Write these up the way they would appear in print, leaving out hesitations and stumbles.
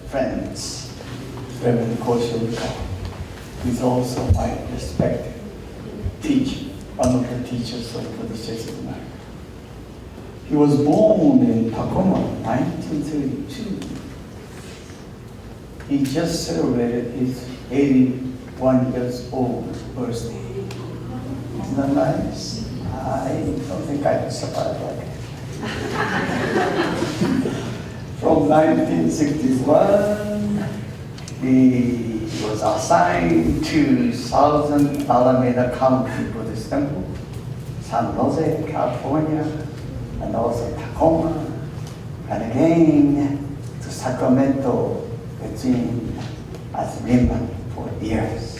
friends, Reverend Kosho Yukawa. He's also my respected teacher, one of the teachers of Buddhist Church of America. He was born in Tacoma, 1932. He just celebrated his 81 years old birthday. Isn't that nice? I don't think I can survive like that. From 1961, he was assigned to Southern Alameda County Buddhist Temple, San Jose, California, and also Tacoma, and again to Sacramento, Virginia, as Rimba for years.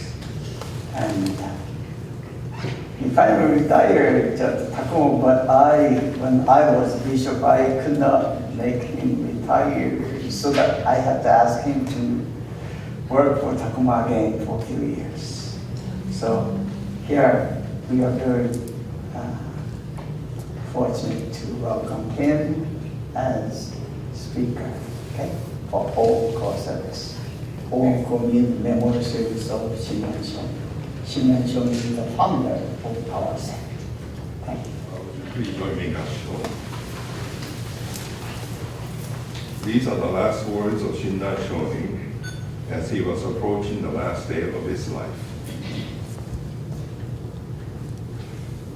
And he finally retired at Tacoma, but when I was bishop, I could not make him retire, so that I had to ask him to work for Tacoma again for a few years. So here we are very fortunate to welcome him as speaker, okay, for Hoonko Service. Hoonko means Memorial Service of Shinran-sho. Shinran-sho is the founder of our center. Thank you. Please join me in Kosho. These are the last words of Shinran Shonin as he was approaching the last day of his life.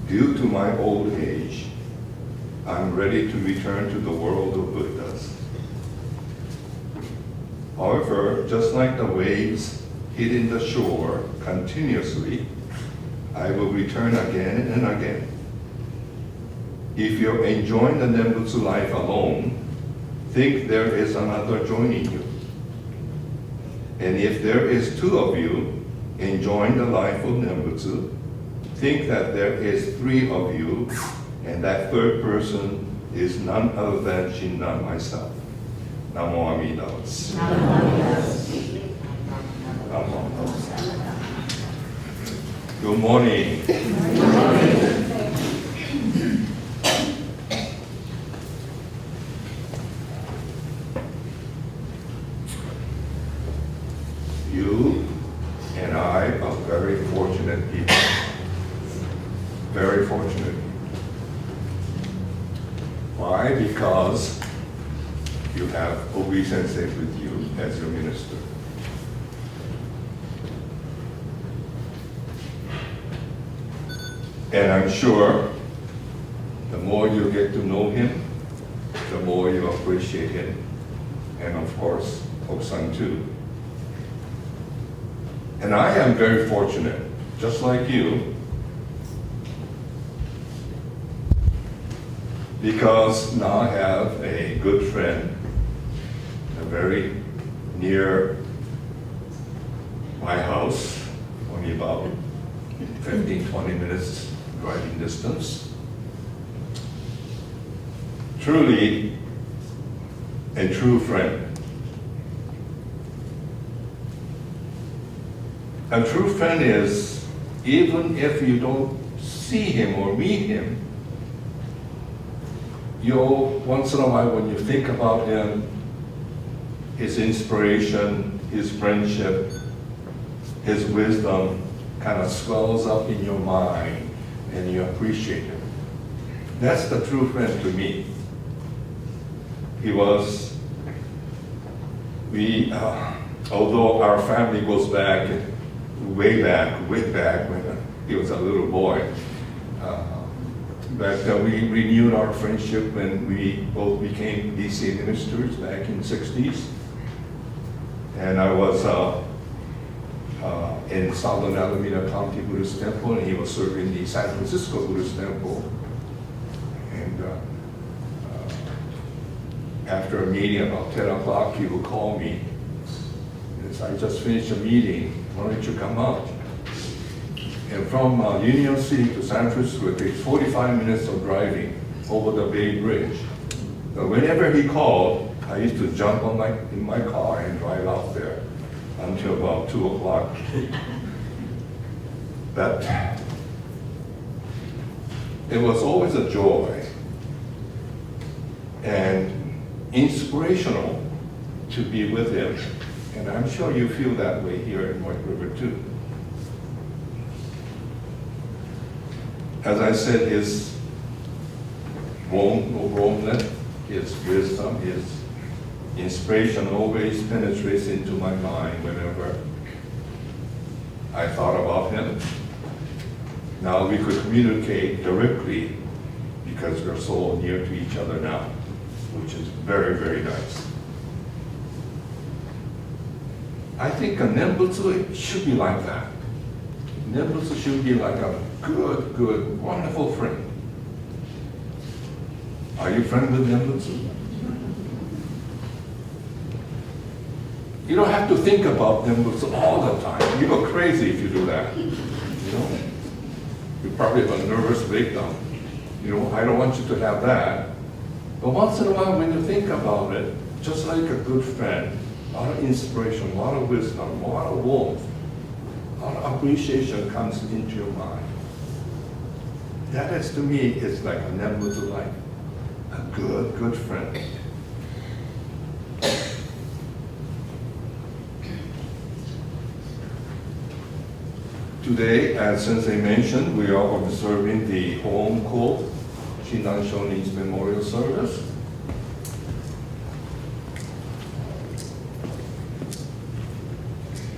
Due to my old age, I'm ready to return to the world of Buddhas. However, just like the waves hitting the shore continuously, I will return again and again. If you're enjoying the Nembutsu life alone, think there is another joining you. And if there is two of you enjoying the life of Nembutsu, think that there is three of you, and that third person is none other than Shinran myself. Namo Amida Butsu. Namo. Good morning. You and I are very fortunate people. Very fortunate. Why? Because you have Obi Sensei with you as your minister. And I'm sure the more you get to know him, the more you appreciate him. And of course, Obi-san too. And I am very fortunate, just like you, because now I have a good friend, very near my house, only about 15, 20 minutes driving distance. Truly a true friend. A true friend is, even if you don't see him or meet him, you'll, once in a while when you think about him, his inspiration, his friendship, his wisdom kind of swells up in your mind and you appreciate him. That's the true friend to me. He was, although our family goes back, way back when he was a little boy, but we renewed our friendship when we both became DC ministers back in the 60s. And I was in Southern Alameda County Buddhist Temple, and he was serving the San Francisco Buddhist Temple. And after a meeting about 10 o'clock, he would call me. And so I just finished a meeting, why don't you come out? And from Union City to San Francisco, it takes 45 minutes of driving over the Bay Bridge. But whenever he called, I used to jump in my car and drive out there until about 2 o'clock. But it was always a joy and inspirational to be with him. And I'm sure you feel that way here in White River too. As I said, his warmth, his wisdom, his inspiration always penetrates into my mind whenever I thought about him. Now we could communicate directly because we're so near to each other now, which is very, very nice. I think a Nembutsu should be like that. Nembutsu should be like a good, wonderful friend. Are you friends with Nembutsu? You don't have to think about Nembutsu all the time. You go crazy if you do that. You know? You probably have a nervous breakdown. You know, I don't want you to have that. But once in a while, when you think about it, just like a good friend, a lot of inspiration, a lot of wisdom, a lot of warmth, a lot of appreciation comes into your mind. That is, to me, is like a Nembutsu life. A good friend. Today, as Sensei mentioned, we are observing the Hoonko Service Memorial Service.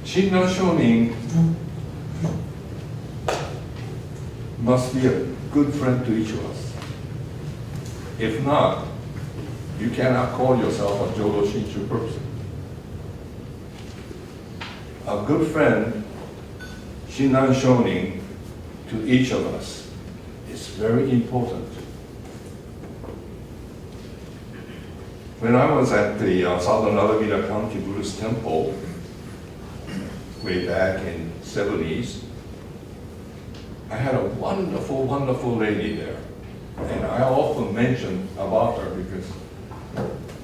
Shinran Shonin must be a good friend to each of us. If not, you cannot call yourself a Jodo Shinshu person. A good friend, Shinran Shonin, to each of us is very important. When I was at the Southern Alameda County Buddhist Temple way back in the 70s, I had a wonderful, wonderful lady there. And I often mention about her because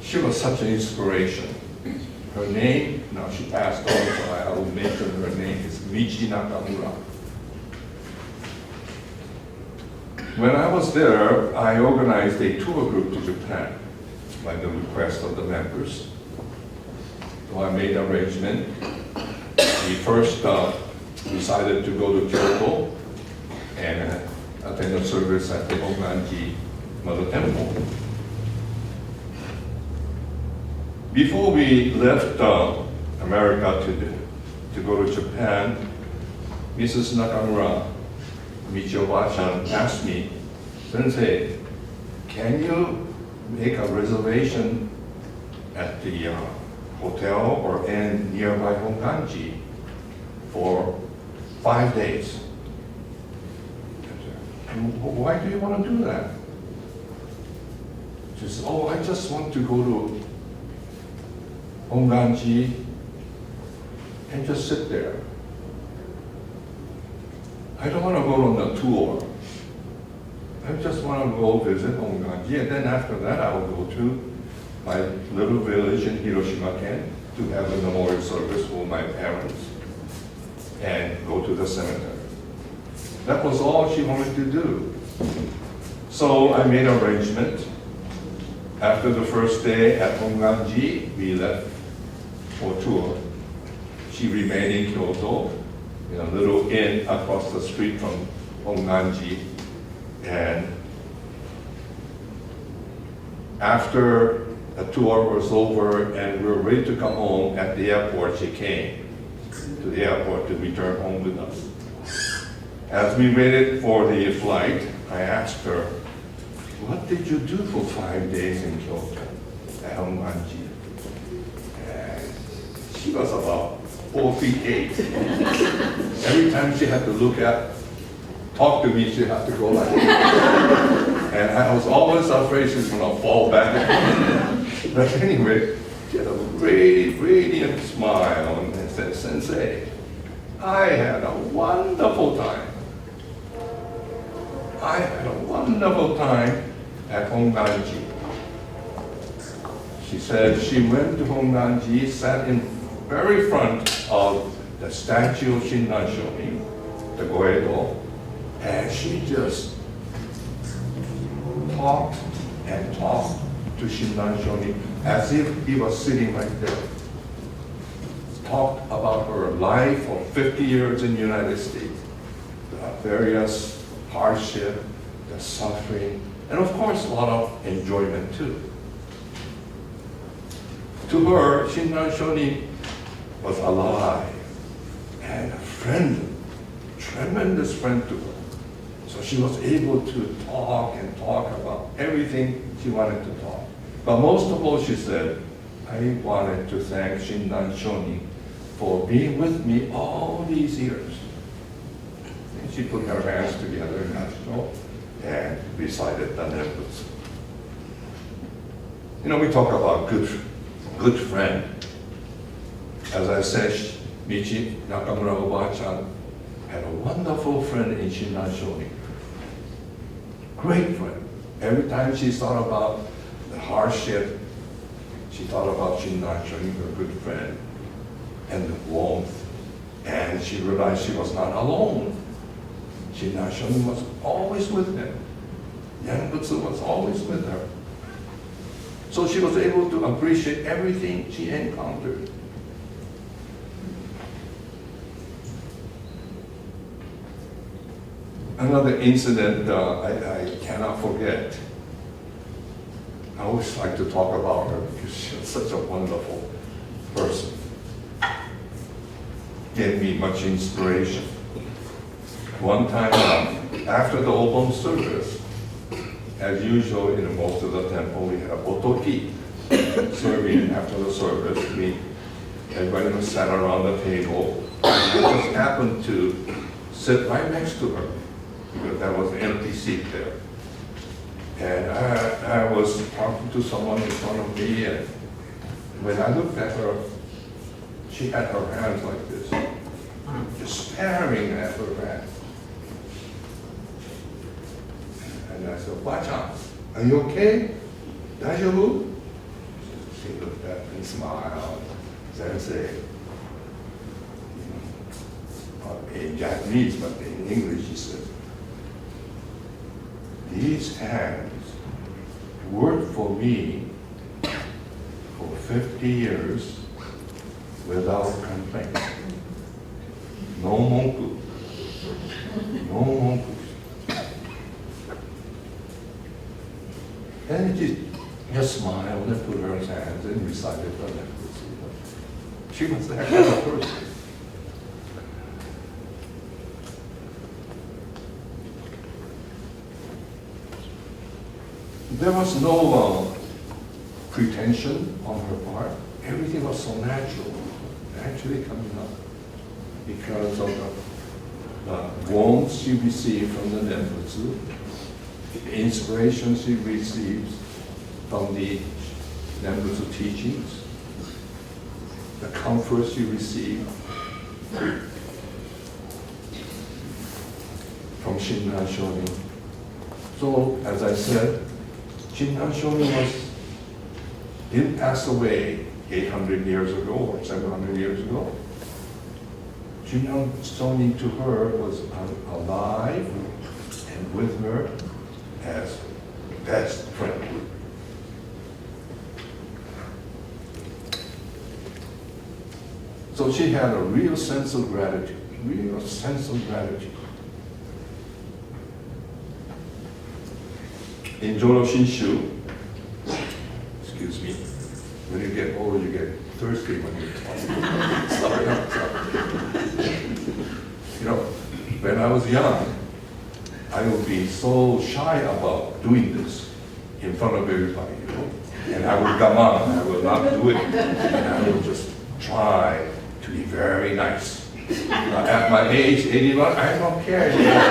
she was such an inspiration. Her name, now she passed on, so I will mention her name, is Michi Nakamura. When I was there, I organized a tour group to Japan by the request of the members. So I made an arrangement. We first decided to go to Kyoto and attend a service at the Honganji Mother Temple. Before we left America to go to Japan, Mrs. Nakamura, Michio Bachan, asked me, Sensei, can you make a reservation at the hotel or inn nearby Honganji for 5 days? Why do you want to do that? She said, oh, I just want to go to Honganji and just sit there. I don't want to go on a tour. I just want to go visit Honganji, and then after that I will go to my little village in Hiroshima-ken to have a memorial service for my parents and go to the cemetery. That was all she wanted to do. So I made an arrangement. After the first day at Honganji, we left for tour. She remained in Kyoto, in a little inn across the street from Honganji. And after the tour was over and we were ready to come home, at the airport she came to the airport to return home with us. As we waited for the flight, I asked her, what did you do for 5 days in Kyoto at Honganji? And she was about 4 feet 8. Every time she had to talk to me, she had to go like that. And I was always afraid she was going to fall back. But anyway, she had a radiant smile and said, Sensei, I had a wonderful time. I had a wonderful time at Honganji. She said she went to Honganji, sat in very front of the statue of Shinran Shonin, the Goedo, and she just talked and talked to Shinran Shonin as if he was sitting right there. Talked about her life of 50 years in the United States, the various hardship, the suffering, and of course a lot of enjoyment too. To her, Shinran Shonin was alive and a friend, tremendous friend to her. So she was able to talk and talk about everything she wanted to talk. But most of all, she said, I wanted to thank Shinran Shonin for being with me all these years. And she put her hands together and recited the Nembutsu. You know, we talk about good friend. As I said, Michi Nakamura Oba-chan had a wonderful friend in Shinran Shonin. Great friend. Every time she thought about the hardship, she thought about Shinran Shonin, her good friend, and the warmth. And she realized she was not alone. Shinran Shonin was always with him. Nembutsu was always with her. So she was able to appreciate everything she encountered. Another incident I cannot forget. I always like to talk about her because she was such a wonderful person. Gave me much inspiration. One time after the Hoonko service, as usual in most of the temple, we had a otoki serving after the service. Everybody was sat around the table. I just happened to sit right next to her because there was an empty seat there. And I was talking to someone in front of me, and when I looked at her, she had her hands like this, just staring at her hands. And I said, "Ba-chan, are you okay? Daijoubu?" She looked at me and smiled. Sensei, in Japanese, but in English, she said, "These hands worked for me for 50 years without complaint. No monku. No monku." And she just smiled and put her hands and recited the Nembutsu. She was that kind of person. There was no pretension on her part. Everything was so natural, naturally coming up because of the warmth she received from the Nembutsu, the inspiration she receives from the Nembutsu teachings, the comfort she received from Shinran Shonin. So, as I said, Shinran Shonin didn't pass away 800 years ago or 700 years ago. Shinran Shonin to her was alive and with her as best friend. So she had a real sense of gratitude, real sense of gratitude. In Joro Shinshu, excuse me, when you get older, you get thirsty when you talk. Sorry. You know, when I was young, I would be so shy about doing this in front of everybody, you know, and I would gaman, I would not do it, and I would just try to be very nice. At my age, 81, I don't care anymore.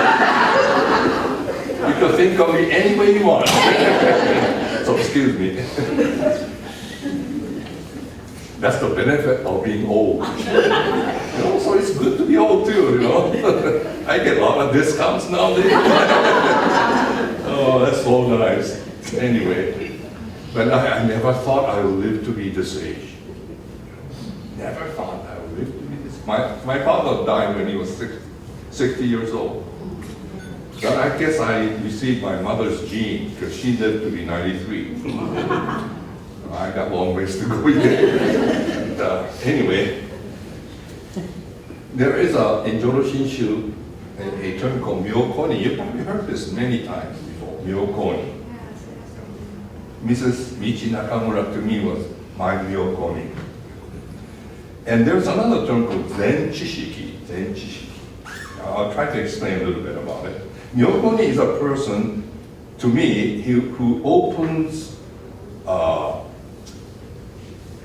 You can think of me any way you want. So excuse me. That's the benefit of being old. You know, so it's good to be old too, you know. I get a lot of discounts nowadays. Oh, that's so nice. Anyway, but I never thought I would live to be this age. Never thought I would live to be this. My father died when he was 60 years old. But I guess I received my mother's gene because she lived to be 93. I got a long ways to go yet. Anyway, there is in Jodo Shinshu a term called myokoni. You've probably heard this many times before, myokoni. Mrs. Michi Nakamura to me was my myokoni. And there's another term called Zen Chishiki. Zen Chishiki. I'll try to explain a little bit about it. Myokoni is a person, to me, who opens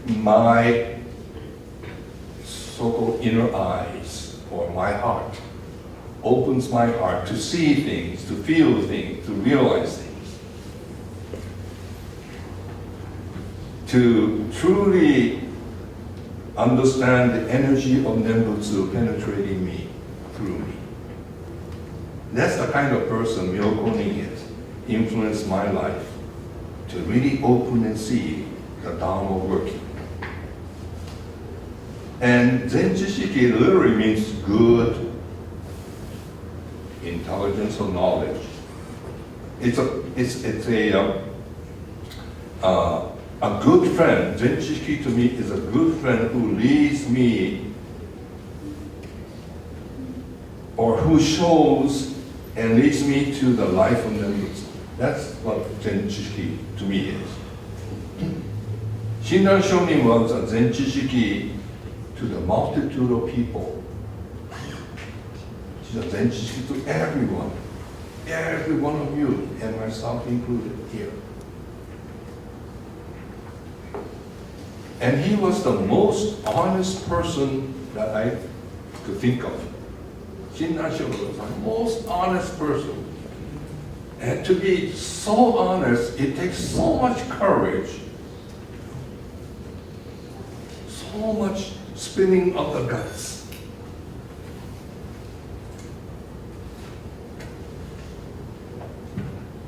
my so-called inner eyes, or my heart, opens my heart to see things, to feel things, to realize things, to truly understand the energy of Nembutsu penetrating me, through me. That's the kind of person Myokoni is, influenced my life to really open and see the Dharma working. And Zen Chishiki literally means good intelligence or knowledge. It's a good friend. Zen Chishiki to me is a good friend who leads me, or who shows and leads me to the life of Nembutsu. That's what Zen Chishiki to me is. Shinran Shonin was a Zen Chishiki to the multitude of people. She's a Zen Chishiki to everyone. Every one of you, and myself included here. And he was the most honest person that I could think of. Shinran Shonin was the most honest person. And to be so honest, it takes so much courage, so much spinning of the guts.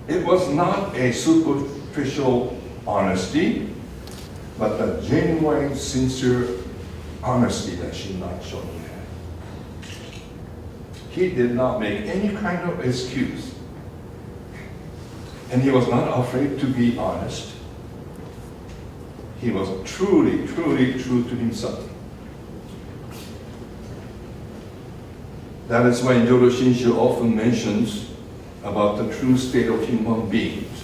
It was not a superficial honesty, but a genuine, sincere honesty that Shinran Shonin had. He did not make any kind of excuse. And he was not afraid to be honest. He was truly, truly true to himself. That is why Jodo Shinshu often mentions about the true state of human beings.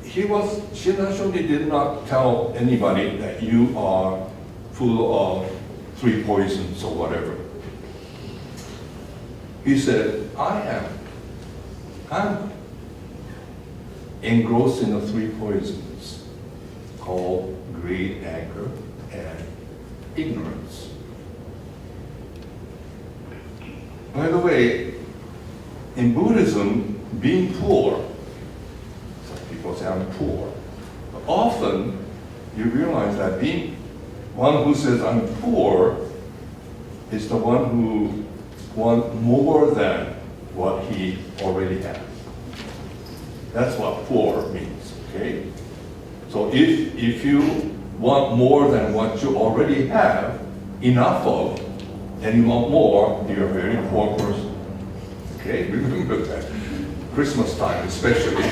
Shinran Shonin did not tell anybody that you are full of 3 poisons or whatever. He said, I'm engrossed in the 3 poisons called greed, anger, and ignorance. By the way, in Buddhism, being poor, some people say I'm poor, but often you realize that being one who says I'm poor is the one who wants more than what he already has. That's what poor means, okay? So if you want more than what you already have, enough of, and you want more, you're a very poor person. Okay, remember that. Christmas time especially.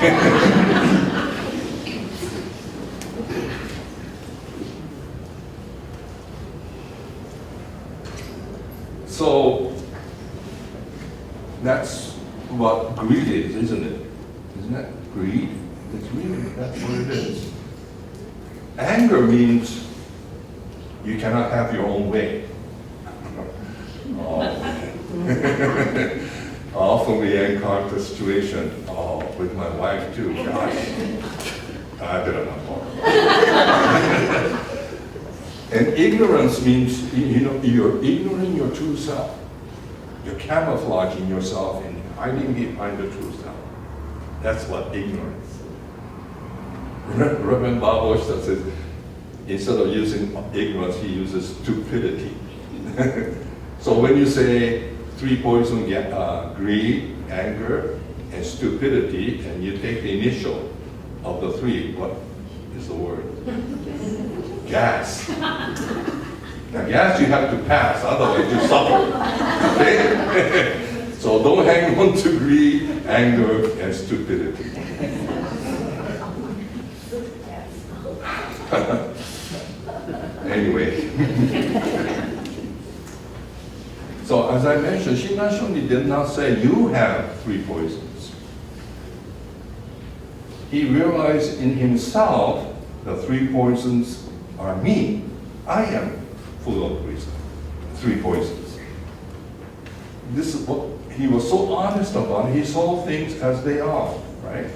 So that's what greed is, isn't it? Isn't that greed? It's really, that's what it is. Anger means you cannot have your own way. Often we encounter situation with my wife too. Gosh, I better not talk. And ignorance means you're ignoring your true self. You're camouflaging yourself and hiding behind the true self. That's what ignorance. Reverend Baboshita says, instead of using ignorance, he uses stupidity. So when you say 3 poison, greed, anger, and stupidity, and you take the initial of the 3, what is the word? Gas. Now gas you have to pass, otherwise you suffer. Okay? So don't hang on to greed, anger, and stupidity. Anyway. So as I mentioned, Shinran did not say you have 3 poisons. He realized in himself the 3 poisons are me. I am full of poison. 3 poisons. This is what he was so honest about. He saw things as they are, right?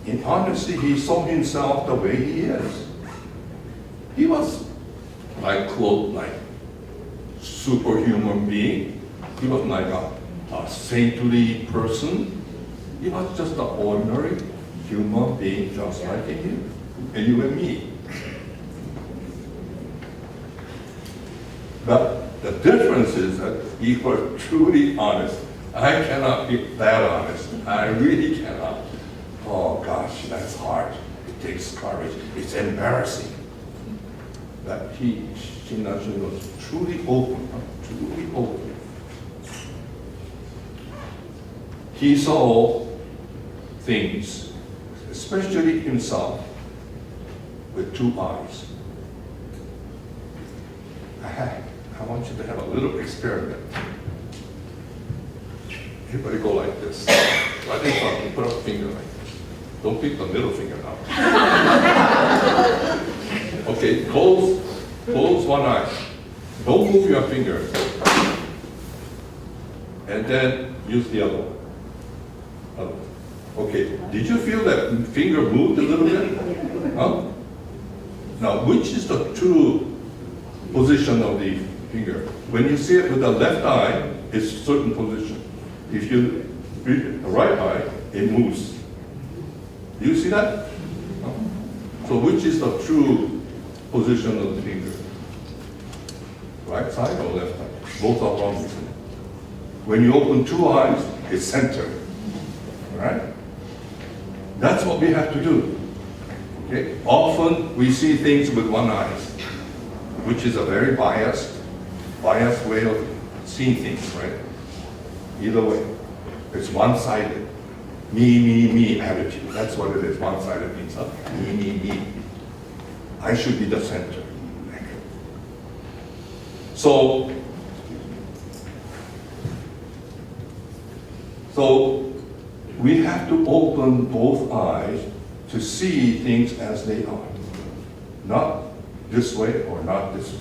In honesty, he saw himself the way he is. He was like superhuman being. He was like a saintly person. He was just an ordinary human being, just like you and me. But the difference is that he was truly honest. I cannot be that honest. I really cannot. Oh gosh, that's hard. It takes courage. It's embarrassing. But Shinran was truly open, truly open. He saw things, especially himself, with 2 eyes. I want you to have a little experiment. Everybody go like this. Right in front, and put up a finger like this. Don't pick the middle finger now. Okay, close one eye. Don't move your finger. And then use the other one. Okay, did you feel that finger moved a little bit? Huh? Now, which is the true position of the finger? When you see it with the left eye, it's a certain position. If you read the right eye, it moves. Do you see that? No? So which is the true position of the finger? Right side or left side? Both are wrong, isn't it? When you open 2 eyes, it's center. All right? That's what we have to do. Okay? Often we see things with 1 eye, which is a very biased way of seeing things, right? Either way, it's one-sided. Me attitude. That's what it is. One-sided means me. I should be the center. So we have to open both eyes to see things as they are. Not this way or not this way.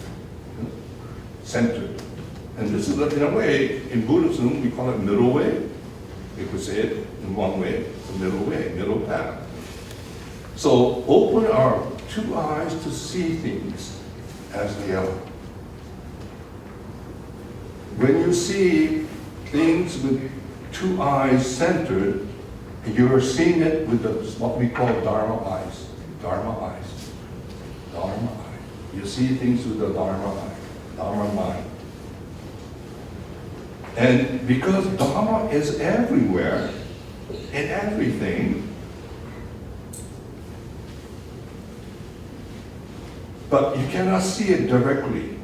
Centered. And this is, in a way, in Buddhism, we call it middle way. We could say it in one way, the middle way, middle path. So open our 2 eyes to see things as they are. When you see things with 2 eyes centered, you're seeing it with what we call Dharma eyes. Dharma eyes. Dharma eye. You see things with the Dharma eye. Dharma mind. And because Dharma is everywhere, in everything, but you cannot see it directly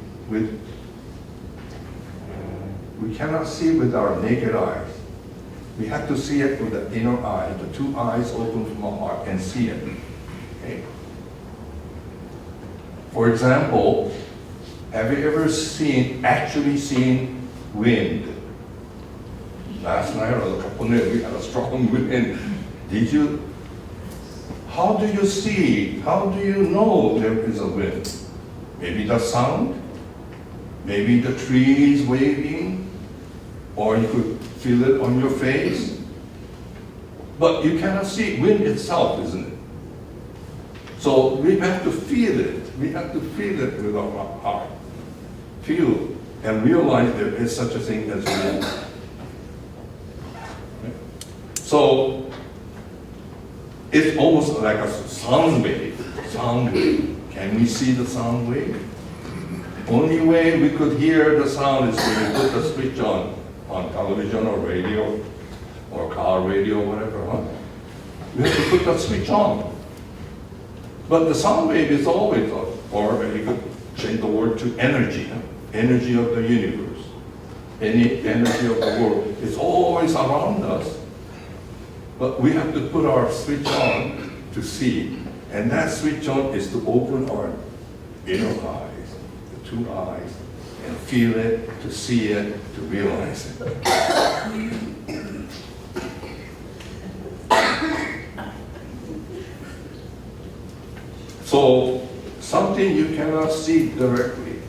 we cannot see it with our naked eyes. We have to see it with the inner eye, the 2 eyes open from our heart and see it. Okay? For example, have you ever actually seen wind? Last night or a couple of nights we had a strong wind. How do you see? How do you know there is a wind? Maybe the sound? Maybe the trees waving? Or you could feel it on your face? But you cannot see wind itself, isn't it? So we have to feel it. We have to feel it with our heart. Feel and realize there is such a thing as wind. So it's almost like a sound wave. Sound wave. Can we see the sound wave? Only way we could hear the sound is when we put the switch on television or radio or car radio, whatever. Huh? We have to put the switch on. But the sound wave is always on. Or you could change the word to energy. Huh? Energy of the universe. Any energy of the world. It's always around us. But we have to put our switch on to see And that switch on is to open our inner eyes, the two eyes, and feel it, to see it, to realize it. So, something you cannot see directly.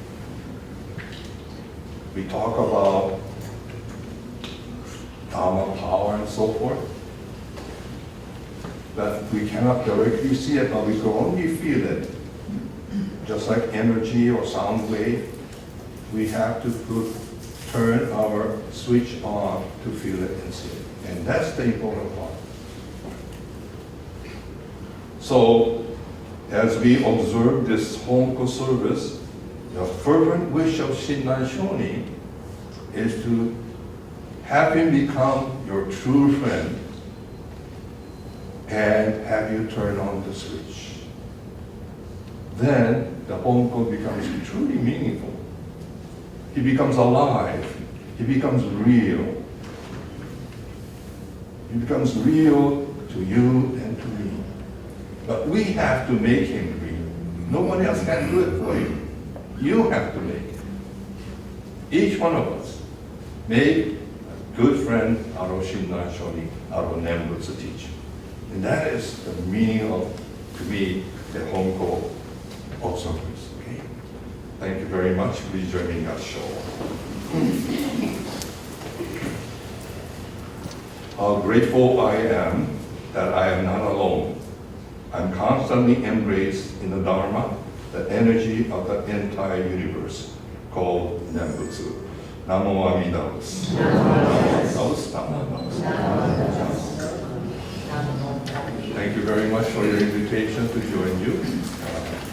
We talk about Dharma power and so forth, but we cannot directly see it, but we can only feel it. Just like energy or sound wave, we have to turn our switch on to feel it and see it. And that's the important part. So, as we observe this Hoonko service, the fervent wish of Shinran Shoni is to have him become your true friend and have you turn on the switch. Then the Hoonko becomes truly meaningful. He becomes alive. He becomes real. He becomes real to you and to me. But we have to make him real. No one else can do it for you. You have to make it. Each one of us make a good friend out of Shinran Shoni, out of Nembutsu teaching. And that is the meaning of, to me, the Hoonko observance. Okay? Thank you very much. Please join me in that show. How grateful I am that I am not alone. I'm constantly embraced in the Dharma, the energy of the entire universe, called Nembutsu. Namo Amida Butsu. Thank you very much for your invitation to join you.